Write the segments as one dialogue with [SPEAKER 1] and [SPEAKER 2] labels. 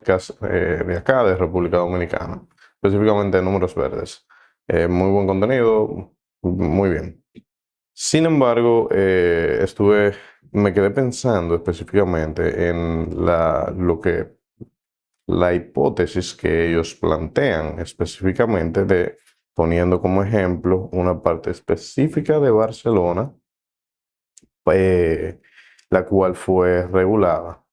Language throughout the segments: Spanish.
[SPEAKER 1] de acá, de República Dominicana, específicamente Números Verdes. Muy buen contenido, muy bien. Sin embargo, me quedé pensando específicamente en la hipótesis que ellos plantean, específicamente poniendo como ejemplo una parte específica de Barcelona, eh, la cual fue regulada.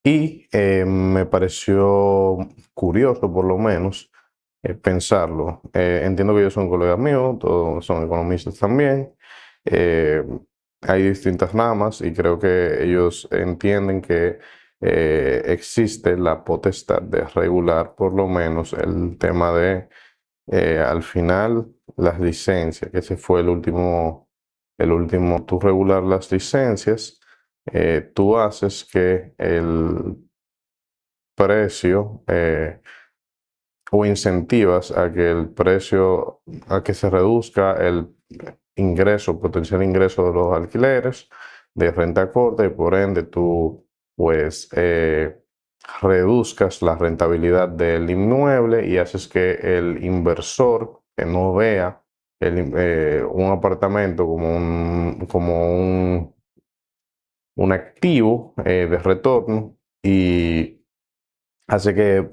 [SPEAKER 1] Y me pareció curioso, por lo menos, pensarlo. Entiendo que ellos son colegas míos, todos son economistas también. Eh, Hay distintas ramas y creo que ellos entienden que existe la potestad de regular, por lo menos, el tema de, al final, las licencias, que ese fue tú regular las licencias, tú haces que el precio o incentivas a que a que se reduzca el potencial ingreso de los alquileres de renta corta y por ende tú pues reduzcas la rentabilidad del inmueble y haces que el inversor que no vea un apartamento un activo de retorno y hace que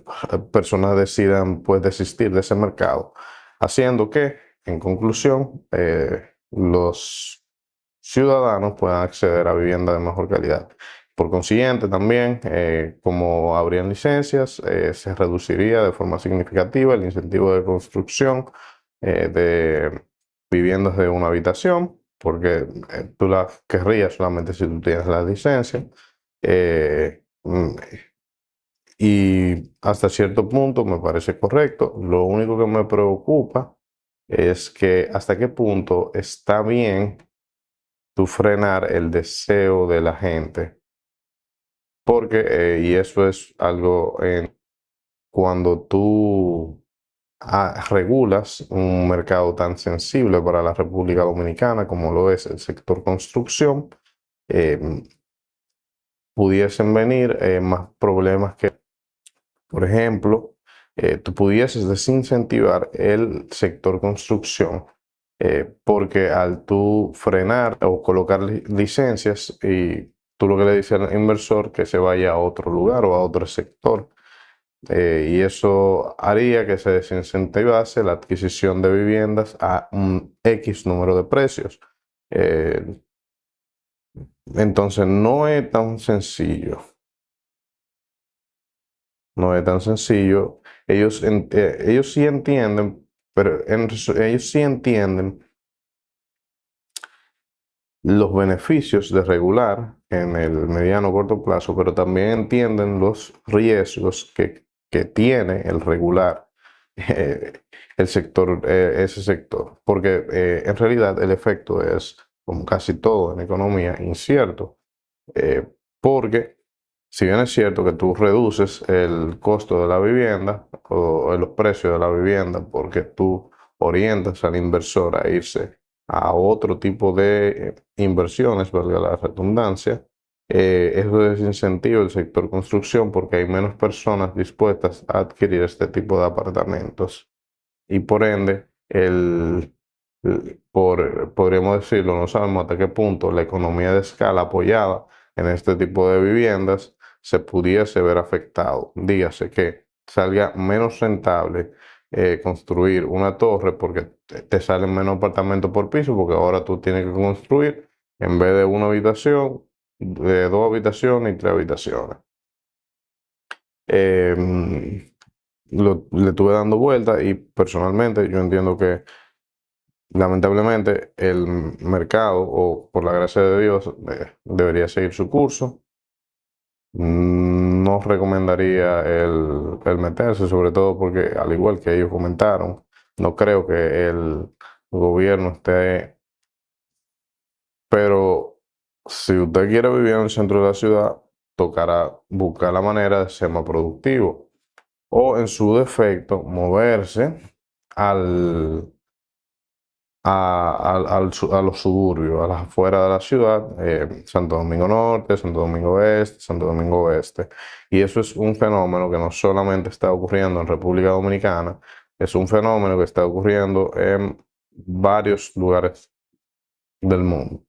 [SPEAKER 1] personas decidan pues desistir de ese mercado, haciendo que, en conclusión, los ciudadanos puedan acceder a vivienda de mejor calidad. Por consiguiente, también, como habrían licencias, se reduciría de forma significativa el incentivo de construcción de viviendas de una habitación, porque tú las querrías solamente si tú tienes la licencia. Y hasta cierto punto me parece correcto. Lo único que me preocupa es que hasta qué punto está bien tú frenar el deseo de la gente. Porque, y eso es algo cuando tú regulas un mercado tan sensible para la República Dominicana como lo es el sector construcción, eh, pudiesen venir más problemas que, por ejemplo, tú pudieses desincentivar el sector construcción porque al tú frenar o colocar licencias y tú lo que le dices al inversor que se vaya a otro lugar o a otro sector y eso haría que se desincentivase la adquisición de viviendas a un X número de precios. Eh, entonces no es tan sencillo. No es tan sencillo. Ellos sí entienden, pero ellos sí entienden los beneficios de regular en el mediano o corto plazo, pero también entienden los riesgos que tiene el regular eh, ese sector. Porque en realidad el efecto es, como casi todo en economía, incierto. Eh, Porque si bien es cierto que tú reduces el costo de la vivienda o los precios de la vivienda porque tú orientas al inversor a irse a otro tipo de inversiones, valga la redundancia, eso desincentiva el sector construcción porque hay menos personas dispuestas a adquirir este tipo de apartamentos y por ende, podríamos decirlo, no sabemos hasta qué punto la economía de escala apoyada en este tipo de viviendas se pudiese ver afectado. Dígase que salga menos rentable construir una torre porque te salen menos apartamentos por piso porque ahora tú tienes que construir en vez de una habitación, de dos habitaciones y tres habitaciones. Le estuve dando vuelta y personalmente yo entiendo que lamentablemente el mercado, o por la gracia de Dios, debería seguir su curso. No recomendaría el meterse, sobre todo porque al igual que ellos comentaron, no creo que el gobierno esté, pero si usted quiere vivir en el centro de la ciudad, tocará buscar la manera de ser más productivo o en su defecto moverse al a los suburbios, a las afueras de la ciudad, Santo Domingo Norte, Santo Domingo Este, Santo Domingo Oeste. Y eso es un fenómeno que no solamente está ocurriendo en República Dominicana, es un fenómeno que está ocurriendo en varios lugares del mundo.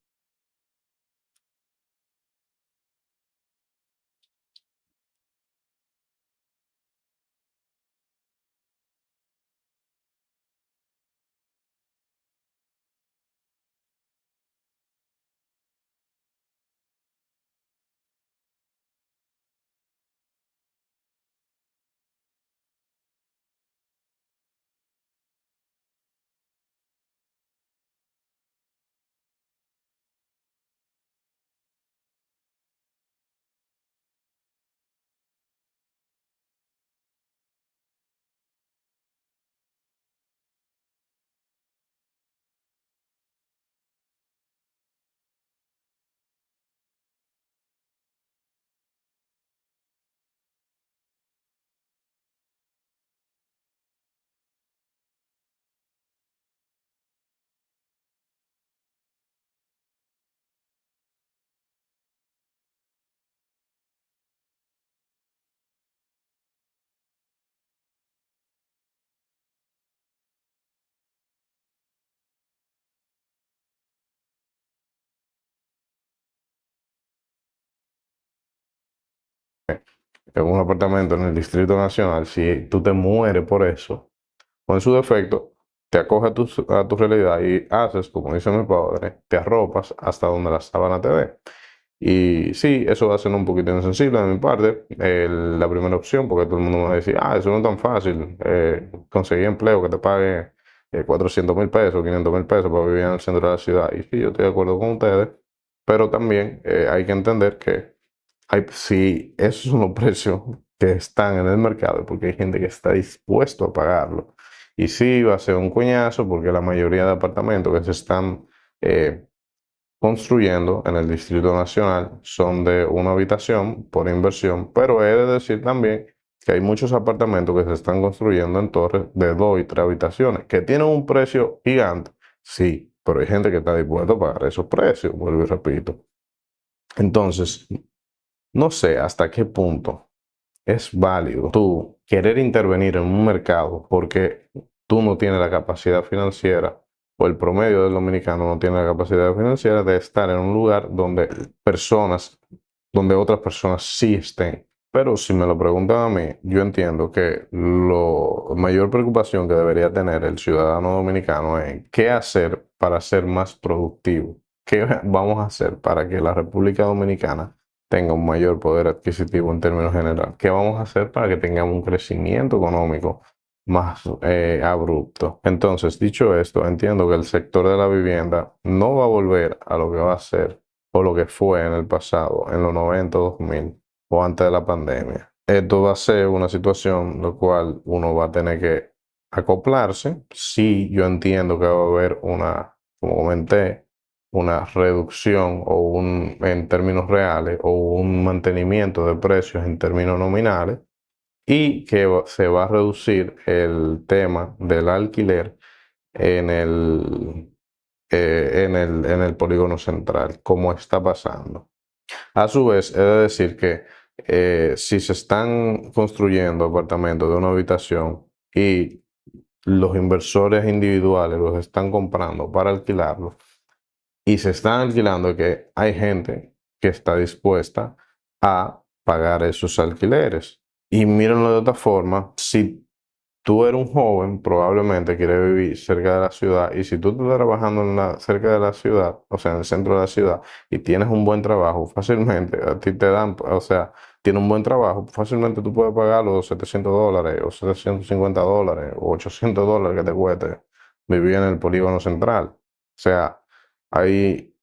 [SPEAKER 1] En un apartamento en el Distrito Nacional, si tú te mueres por eso, con su defecto, te acoges a tu realidad y haces, como dice mi padre, te arropas hasta donde la sábana te dé. Y sí, eso va a ser un poquito insensible de mi parte, la primera opción, porque todo el mundo me va a decir, eso no es tan fácil, conseguir empleo que te pague 400.000 pesos, 500.000 pesos para vivir en el centro de la ciudad. Y sí, yo estoy de acuerdo con ustedes, pero también hay que entender que si esos son los precios que están en el mercado, porque hay gente que está dispuesto a pagarlo. Y sí, va a ser un coñazo, porque la mayoría de apartamentos que se están eh, construyendo en el Distrito Nacional son de una habitación por inversión, pero he de decir también que hay muchos apartamentos que se están construyendo en torres de 2 y 3 habitaciones, que tienen un precio gigante, sí, pero hay gente que está dispuesta a pagar esos precios, vuelvo y repito. Entonces, no sé hasta qué punto es válido tú querer intervenir en un mercado porque tú no tienes la capacidad financiera o el promedio del dominicano no tiene la capacidad financiera de estar en un lugar donde otras personas sí estén. Pero si me lo preguntan a mí, yo entiendo que la mayor preocupación que debería tener el ciudadano dominicano es qué hacer para ser más productivo. ¿Qué vamos a hacer para que la República Dominicana tenga un mayor poder adquisitivo en términos generales? ¿Qué vamos a hacer para que tengamos un crecimiento económico más abrupto? Entonces, dicho esto, entiendo que el sector de la vivienda no va a volver a lo que va a ser o lo que fue en el pasado, en los 90, 2000 o antes de la pandemia. Esto va a ser una situación la cual uno va a tener que acoplarse. Sí, yo entiendo que va a haber como comenté, una reducción en términos reales o un mantenimiento de precios en términos nominales y que se va a reducir el tema del alquiler en el polígono central, como está pasando. A su vez, he de decir que si se están construyendo apartamentos de una habitación y los inversores individuales los están comprando para alquilarlos, y se están alquilando, que hay gente que está dispuesta a pagar esos alquileres. Y mírenlo de otra forma, si tú eres un joven, probablemente quieres vivir cerca de la ciudad, y si tú estás trabajando cerca de la ciudad, o sea, en el centro de la ciudad, y tienes un buen trabajo, fácilmente a ti te dan, o sea, tienes un buen trabajo, fácilmente tú puedes pagar los $700 o $750 o $800 que te cueste vivir en el polígono central. O sea, hay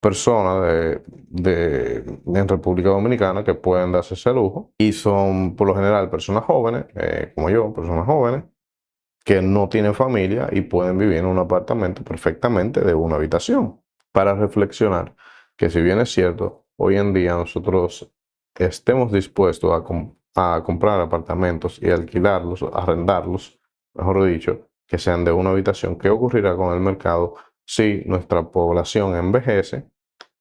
[SPEAKER 1] personas en República Dominicana que pueden darse ese lujo y son por lo general personas jóvenes, como yo, personas jóvenes, que no tienen familia y pueden vivir en un apartamento perfectamente de una habitación. Para reflexionar que si bien es cierto, hoy en día nosotros estemos dispuestos a comprar apartamentos y alquilarlos, arrendarlos, mejor dicho, que sean de una habitación. ¿Qué ocurrirá con el mercado si nuestra población envejece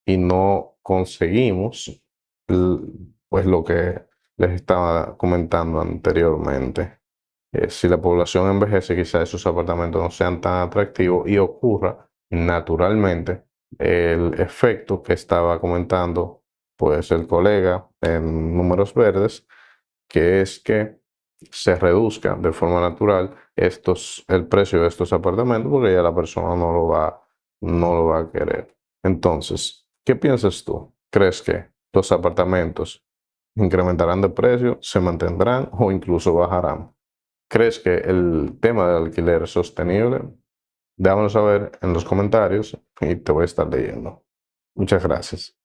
[SPEAKER 1] y no conseguimos pues lo que les estaba comentando anteriormente? Si la población envejece, quizás esos apartamentos no sean tan atractivos y ocurra naturalmente el efecto que estaba comentando pues el colega en Números Verdes, que es que se reduzca de forma natural el precio de estos apartamentos porque ya la persona no lo va a querer. Entonces, ¿qué piensas tú? ¿Crees que los apartamentos incrementarán de precio, se mantendrán o incluso bajarán? ¿Crees que el tema del alquiler es sostenible? Déjamelo saber en los comentarios y te voy a estar leyendo. Muchas gracias.